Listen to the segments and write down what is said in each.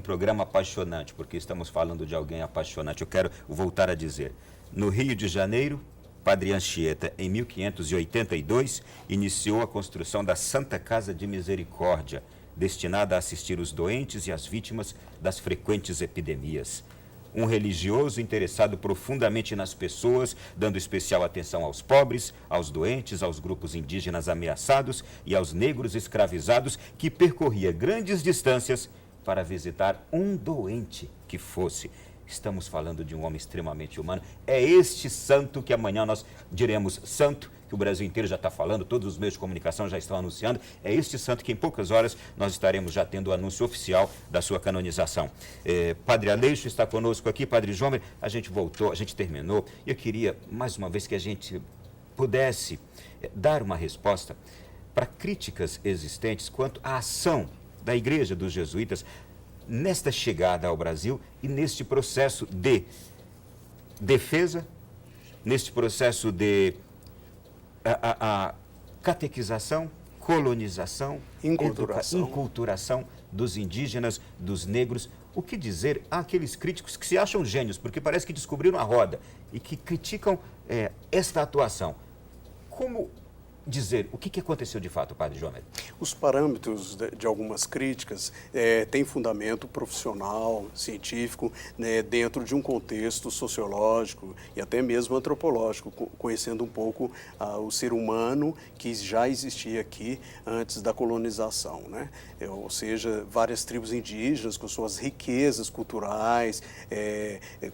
programa apaixonante, porque estamos falando de alguém apaixonante. Eu quero voltar a dizer, no Rio de Janeiro, Padre Anchieta, em 1582, iniciou a construção da Santa Casa de Misericórdia, destinada a assistir os doentes e as vítimas das frequentes epidemias. Um religioso interessado profundamente nas pessoas, dando especial atenção aos pobres, aos doentes, aos grupos indígenas ameaçados e aos negros escravizados, que percorria grandes distâncias para visitar um doente que fosse. Estamos falando de um homem extremamente humano. É este santo que amanhã nós diremos santo, que o Brasil inteiro já está falando, todos os meios de comunicação já estão anunciando. É este santo que em poucas horas nós estaremos já tendo o anúncio oficial da sua canonização. Padre Aleixo está conosco aqui, Padre Jomer, a gente voltou, a gente terminou. Eu queria, mais uma vez, que a gente pudesse dar uma resposta para críticas existentes quanto à ação da Igreja dos Jesuítas nesta chegada ao Brasil e neste processo de defesa, neste processo de a catequização, colonização, enculturação dos indígenas, dos negros. O que dizer àqueles críticos que se acham gênios, porque parece que descobriram a roda e que criticam esta atuação? Como dizer o que aconteceu de fato, Padre Jomer? Os parâmetros de algumas críticas têm fundamento profissional, científico, né, dentro de um contexto sociológico e até mesmo antropológico, conhecendo um pouco o ser humano que já existia aqui antes da colonização, né? Ou seja, várias tribos indígenas com suas riquezas culturais,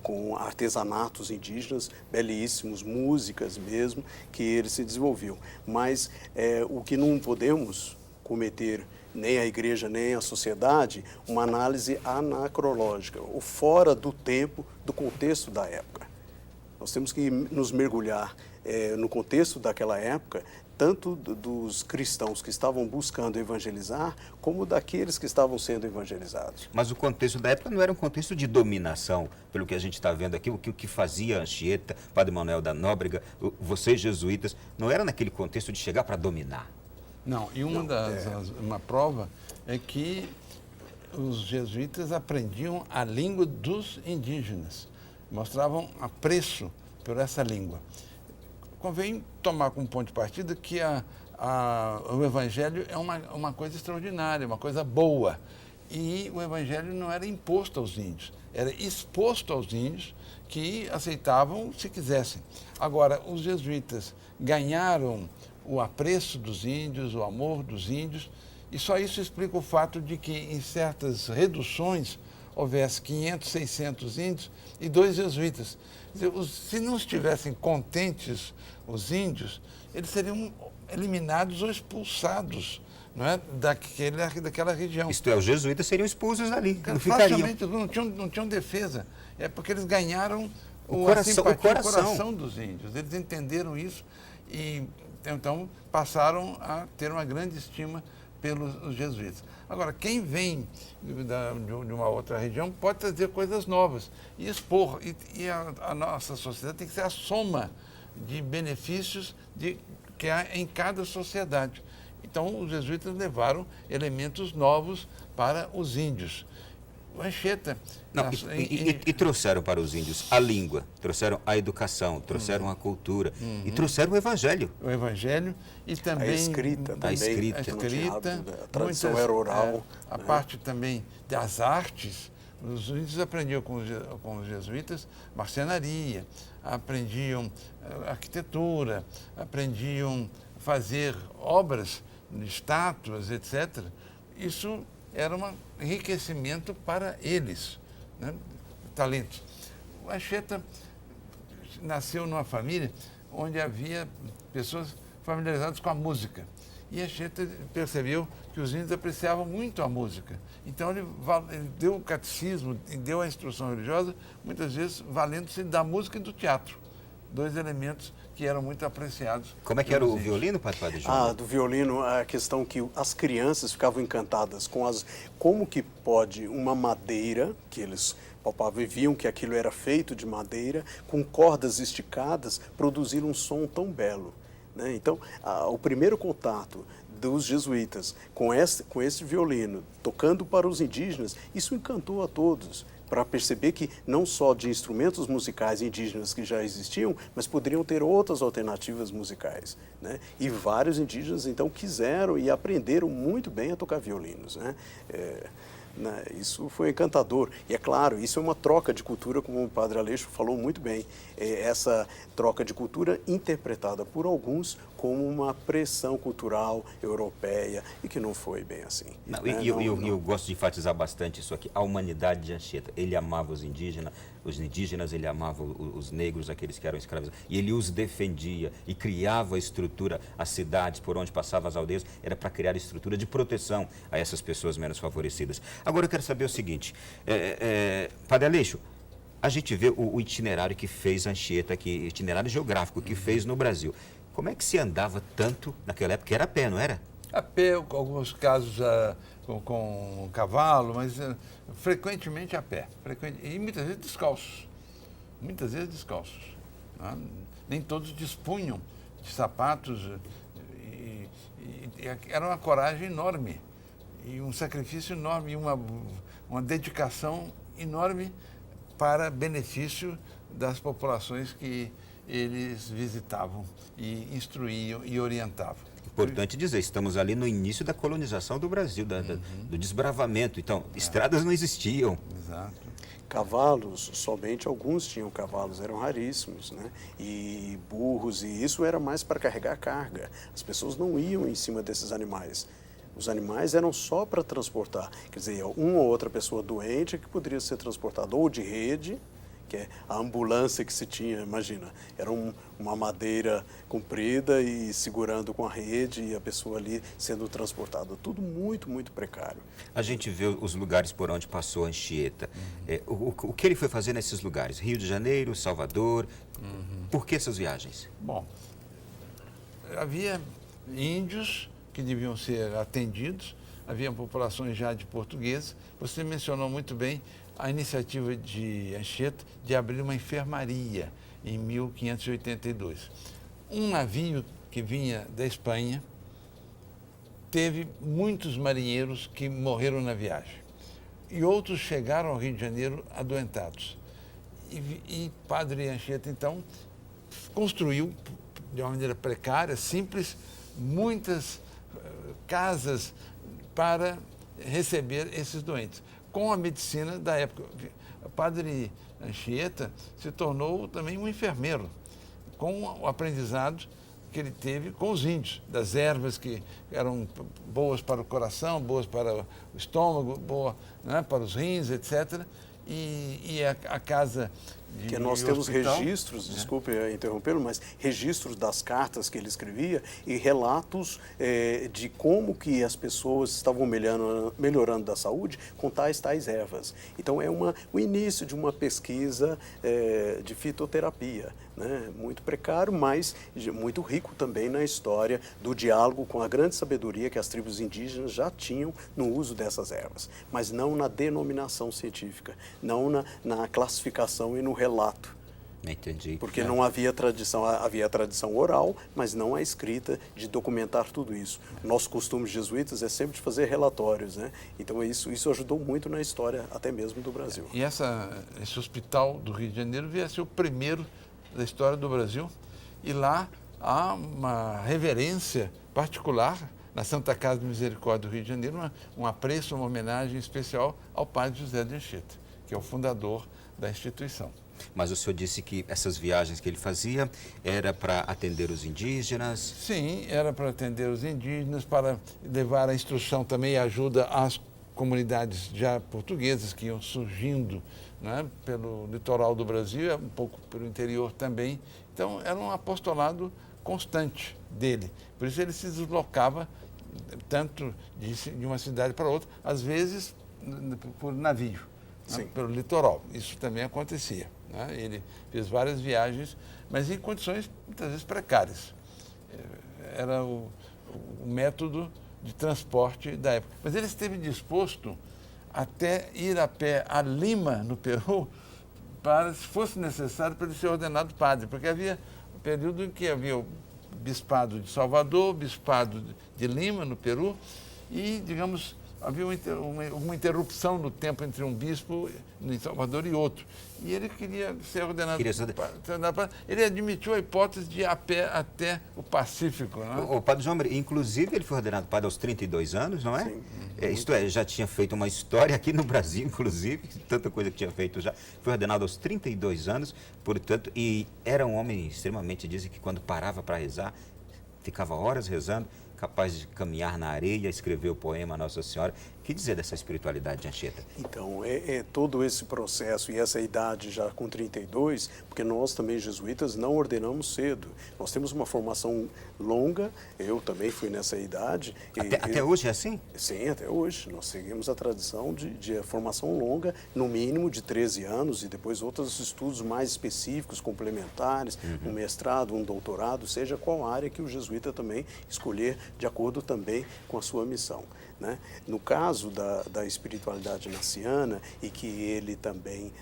com artesanatos indígenas belíssimos, músicas mesmo, que eles se desenvolviam. Mas o que não podemos cometer, nem a igreja, nem a sociedade, uma análise anacrológica, ou fora do tempo, do contexto da época. Nós temos que nos mergulhar no contexto daquela época, tanto dos cristãos que estavam buscando evangelizar, como daqueles que estavam sendo evangelizados. Mas o contexto da época não era um contexto de dominação, pelo que a gente está vendo aqui, o que fazia Anchieta, Padre Manuel da Nóbrega, vocês jesuítas, não era naquele contexto de chegar para dominar. Não, e uma prova é que os jesuítas aprendiam a língua dos indígenas, mostravam apreço por essa língua. Convém tomar como ponto de partida que o Evangelho é uma coisa extraordinária, uma coisa boa. E o Evangelho não era imposto aos índios, era exposto aos índios que aceitavam se quisessem. Agora, os jesuítas ganharam o apreço dos índios, o amor dos índios, e só isso explica o fato de que em certas reduções houvesse 500, 600 índios e 2 jesuítas. Se não estivessem contentes os índios, eles seriam eliminados ou expulsados, não é, daquela região. Isto é, os jesuítas seriam expulsos dali, não ficariam. Não tinham defesa. É porque eles ganharam o coração dos índios. Eles entenderam isso e então passaram a ter uma grande estima pelos jesuítas. Agora, quem vem de uma outra região pode trazer coisas novas e expor. E a nossa sociedade tem que ser a soma de benefícios que há em cada sociedade. Então, os jesuítas levaram elementos novos para os índios. O Anchieta... E trouxeram para os índios a língua, trouxeram a educação, trouxeram a cultura e trouxeram o Evangelho. O Evangelho e também... A escrita também. A tradição era oral. A parte também das artes. Os índios aprendiam com os jesuítas marcenaria, aprendiam arquitetura, aprendiam a fazer obras, estátuas, etc. Isso era um enriquecimento para eles, né? Talentos. O Anchieta nasceu numa família onde havia pessoas familiarizadas com a música. E Anchieta percebeu que os índios apreciavam muito a música. Então ele deu o catecismo e deu a instrução religiosa, muitas vezes valendo-se da música e do teatro. 2 elementos que eram muito apreciados. Como é que era o violino, Padre João? Do violino, a questão que as crianças ficavam encantadas com como que pode uma madeira, que eles palpavam e viam que aquilo era feito de madeira, com cordas esticadas, produzir um som tão belo. né? Então, o primeiro contato dos jesuítas com esse violino, tocando para os indígenas, isso encantou a todos, para perceber que não só de instrumentos musicais indígenas que já existiam, mas poderiam ter outras alternativas musicais, né? E vários indígenas, então, quiseram e aprenderam muito bem a tocar violinos, né? Isso foi encantador. E é claro, isso é uma troca de cultura, como o padre Aleixo falou muito bem. Essa troca de cultura interpretada por alguns como uma pressão cultural europeia e que não foi bem assim. Não, eu gosto de enfatizar bastante isso aqui. A humanidade de Anchieta, ele amava os indígenas, ele amava os negros, aqueles que eram escravizados, e ele os defendia e criava a estrutura, as cidades por onde passavam as aldeias, era para criar estrutura de proteção a essas pessoas menos favorecidas. Agora eu quero saber o seguinte, Padre Aleixo, a gente vê o itinerário que fez Anchieta aqui, itinerário geográfico que fez no Brasil. Como é que se andava tanto naquela época? Era a pé, não era? A pé, alguns casos com cavalo, mas frequentemente a pé. E muitas vezes descalços. Muitas vezes descalços. Né? Nem todos dispunham de sapatos. Era uma coragem enorme. E um sacrifício enorme, uma dedicação enorme para benefício das populações que eles visitavam e instruíam e orientavam. Importante dizer, estamos ali no início da colonização do Brasil, do desbravamento. Então, estradas não existiam. Exato. Cavalos, somente alguns tinham cavalos, eram raríssimos, né? E burros, e isso era mais para carregar carga. As pessoas não iam em cima desses animais. Os animais eram só para transportar. Quer dizer, uma ou outra pessoa doente que poderia ser transportada ou de rede, que é a ambulância que se tinha, imagina, era uma madeira comprida e segurando com a rede e a pessoa ali sendo transportada. Tudo muito, muito precário. A gente vê os lugares por onde passou Anchieta. O que ele foi fazer nesses lugares? Rio de Janeiro, Salvador. Por que essas viagens? Bom, havia índios que deviam ser atendidos, havia populações já de portugueses. Você mencionou muito bem a iniciativa de Anchieta de abrir uma enfermaria em 1582. Um navio que vinha da Espanha teve muitos marinheiros que morreram na viagem e outros chegaram ao Rio de Janeiro adoentados. E Padre Anchieta, então, construiu de uma maneira precária, simples, muitas casas para receber esses doentes, com a medicina da época. O Padre Anchieta se tornou também um enfermeiro, com o aprendizado que ele teve com os índios, das ervas que eram boas para o coração, boas para o estômago, boas, né, para os rins, etc. E a casa de que nós temos hospital, registros, desculpe interrompê-lo, mas registros das cartas que ele escrevia e relatos de como que as pessoas estavam melhorando da saúde com tais ervas. Então é o início de uma pesquisa de fitoterapia, né? Muito precário, mas muito rico também na história do diálogo com a grande sabedoria que as tribos indígenas já tinham no uso dessas ervas, mas não na denominação científica, não na classificação e no relato. Entendi. Porque não havia tradição, havia a tradição oral, mas não a escrita de documentar tudo isso. Nosso costume jesuítas é sempre de fazer relatórios, né? Então isso ajudou muito na história, até mesmo do Brasil. E esse hospital do Rio de Janeiro veio a ser o primeiro da história do Brasil, e lá há uma reverência particular na Santa Casa de Misericórdia do Rio de Janeiro, um apreço, uma homenagem especial ao Padre José de Anchieta, que é o fundador da instituição. Mas o senhor disse que essas viagens que ele fazia era para atender os indígenas? Sim, era para atender os indígenas, para levar a instrução também e ajuda às comunidades já portuguesas que iam surgindo, né, pelo litoral do Brasil, um pouco pelo interior também. Então, era um apostolado constante dele. Por isso ele se deslocava tanto de uma cidade para outra, às vezes por navio, né, pelo litoral. Isso também acontecia, né? Ele fez várias viagens, mas em condições muitas vezes precárias. Era o método de transporte da época. Mas ele esteve disposto até ir a pé a Lima, no Peru, para, se fosse necessário, para ele ser ordenado padre, porque havia um período em que havia bispado de Salvador, bispado de Lima, no Peru, e, digamos, havia uma interrupção no tempo entre um bispo em Salvador e outro. E ele queria ser ordenado. Ele admitiu a hipótese de ir a pé até o Pacífico. Né? O padre João Maria, inclusive, ele foi ordenado padre aos 32 anos, não é? Sim. Isto é, já tinha feito uma história aqui no Brasil, inclusive, tanta coisa que tinha feito já. Foi ordenado aos 32 anos, portanto, e era um homem extremamente, dizem que quando parava para rezar, ficava horas rezando, capaz de caminhar na areia, escrever o poema Nossa Senhora. O que dizer dessa espiritualidade de Anchieta? Então, todo esse processo e essa idade já com 32, porque nós também, jesuítas, não ordenamos cedo. Nós temos uma formação longa, eu também fui nessa idade. Até hoje é assim? Sim, até hoje. Nós seguimos a tradição de formação longa, no mínimo de 13 anos, e depois outros estudos mais específicos, complementares, um mestrado, um doutorado, seja qual área que o jesuíta também escolher, de acordo também com a sua missão. Né? No caso da espiritualidade naciana, e que ele também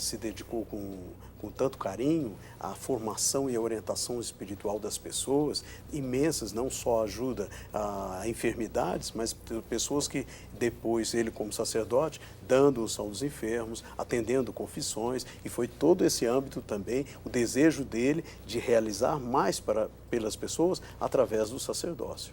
se dedicou com tanto carinho à formação e à orientação espiritual das pessoas, imensas, não só ajuda a enfermidades, mas pessoas que depois, ele como sacerdote, dando unção aos enfermos, atendendo confissões, e foi todo esse âmbito também, o desejo dele de realizar mais pelas pessoas através do sacerdócio.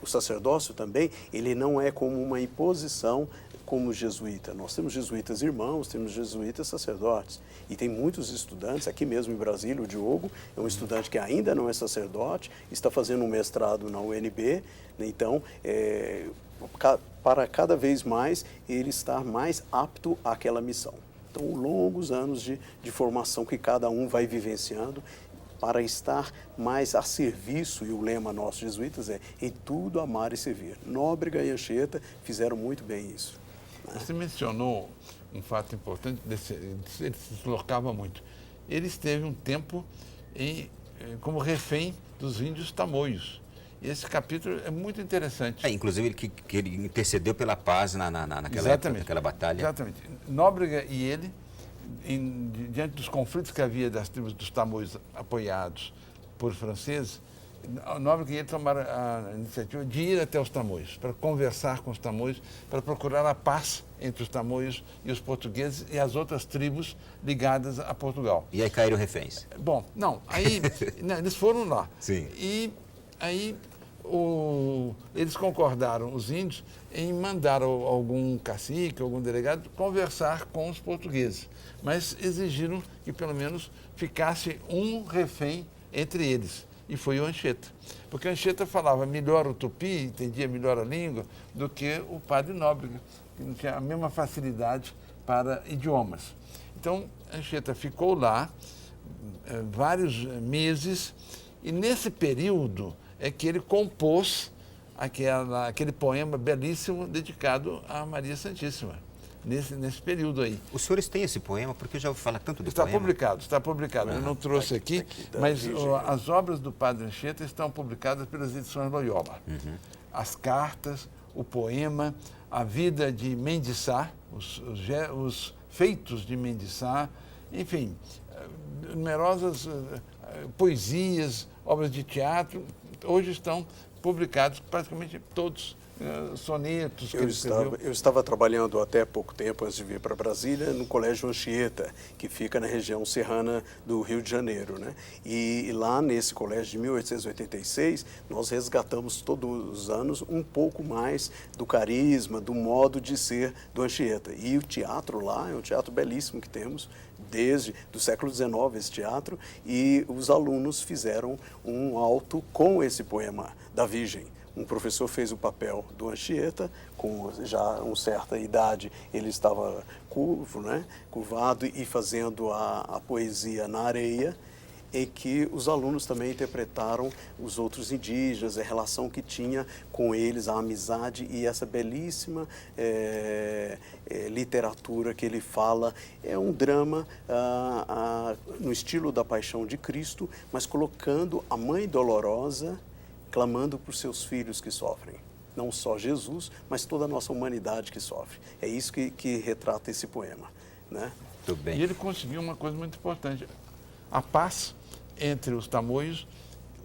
O sacerdócio também, ele não é como uma imposição como jesuíta. Nós temos jesuítas irmãos, temos jesuítas sacerdotes. E tem muitos estudantes, aqui mesmo em Brasília, o Diogo é um estudante que ainda não é sacerdote, está fazendo um mestrado na UNB, né? Então, para cada vez mais ele estar mais apto àquela missão. Então, longos anos de formação que cada um vai vivenciando, para estar mais a serviço, e o lema nosso, jesuítas, é em tudo amar e servir. Nóbrega e Anchieta fizeram muito bem isso. Você mencionou um fato importante, ele se deslocava muito. Ele esteve um tempo como refém dos índios tamoios. E esse capítulo é muito interessante. Inclusive que ele intercedeu pela paz naquela época, naquela batalha. Exatamente. Nóbrega e ele, diante dos conflitos que havia das tribos dos tamoios apoiados por franceses, Nóbrega e ele tomaram a iniciativa de ir até os tamoios, para conversar com os tamoios, para procurar a paz entre os tamoios e os portugueses e as outras tribos ligadas a Portugal. E aí caíram reféns? Bom, não, aí eles foram lá. Sim. E aí eles concordaram, os índios, em mandar algum cacique, algum delegado, conversar com os portugueses. Mas exigiram que pelo menos ficasse um refém entre eles. E foi o Anchieta. Porque o Anchieta falava melhor o tupi, entendia melhor a língua, do que o padre Nóbrega, que não tinha a mesma facilidade para idiomas. Então, Anchieta ficou lá vários meses, e nesse período é que ele compôs aquele poema belíssimo dedicado a Maria Santíssima, nesse período aí. Os senhores têm esse poema? Porque eu já ouvi falar tanto do Está poema. Está publicado. Eu não trouxe aqui, mas as obras do Padre Anchieta estão publicadas pelas edições Loyola. As cartas, o poema, a vida de Mendes Sá, os feitos de Mendes Sá, enfim, numerosas poesias, obras de teatro, hoje estão publicados praticamente todos, sonetos que ele escreveu. Eu estava trabalhando até pouco tempo, antes de vir para Brasília, no Colégio Anchieta, que fica na região serrana do Rio de Janeiro, né? E lá nesse colégio de 1886, nós resgatamos todos os anos um pouco mais do carisma, do modo de ser do Anchieta. E o teatro lá é um teatro belíssimo que temos, desde do século XIX, esse teatro, e os alunos fizeram um auto com esse poema da Virgem. Um professor fez o papel do Anchieta, com já uma certa idade, ele estava curvo, né? Curvado, e fazendo a poesia na areia, em que os alunos também interpretaram os outros indígenas, a relação que tinha com eles, a amizade e essa belíssima literatura que ele fala. É um drama no estilo da Paixão de Cristo, mas colocando a Mãe Dolorosa clamando por seus filhos que sofrem. Não só Jesus, mas toda a nossa humanidade que sofre. É isso que retrata esse poema, né? Muito bem. E ele conseguiu uma coisa muito importante. A paz entre os tamoios,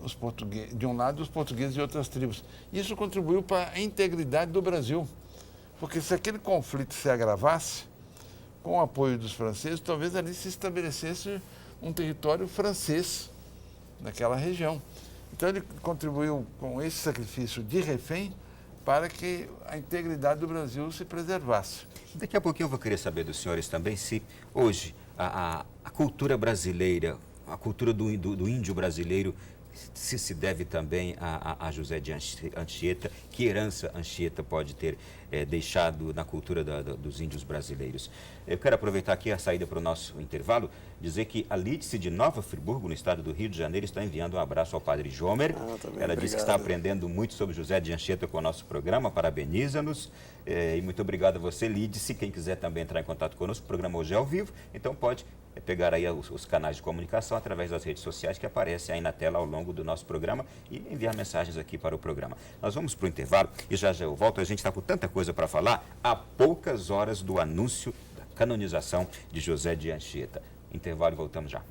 os portugueses de um lado e os portugueses de outras tribos. Isso contribuiu para a integridade do Brasil, porque se aquele conflito se agravasse, com o apoio dos franceses, talvez ali se estabelecesse um território francês naquela região. Então ele contribuiu com esse sacrifício de refém para que a integridade do Brasil se preservasse. Daqui a pouquinho eu vou querer saber dos senhores também se hoje a cultura brasileira, a cultura do índio brasileiro, se deve também a José de Anchieta, que herança Anchieta pode ter deixado na cultura dos índios brasileiros. Eu quero aproveitar aqui a saída para o nosso intervalo, dizer que a Lídice de Nova Friburgo, no estado do Rio de Janeiro, está enviando um abraço ao padre Jomer. Ela disse que está aprendendo muito sobre José de Anchieta com o nosso programa, parabeniza-nos. E muito obrigado a você, Lídice. Quem quiser também entrar em contato conosco, o programa hoje é ao vivo, então pode pegar aí os canais de comunicação através das redes sociais que aparecem aí na tela ao longo do nosso programa e enviar mensagens aqui para o programa. Nós vamos para o intervalo e já eu volto. A gente está com tanta coisa para falar há poucas horas do anúncio da canonização de José de Anchieta. Intervalo e voltamos já.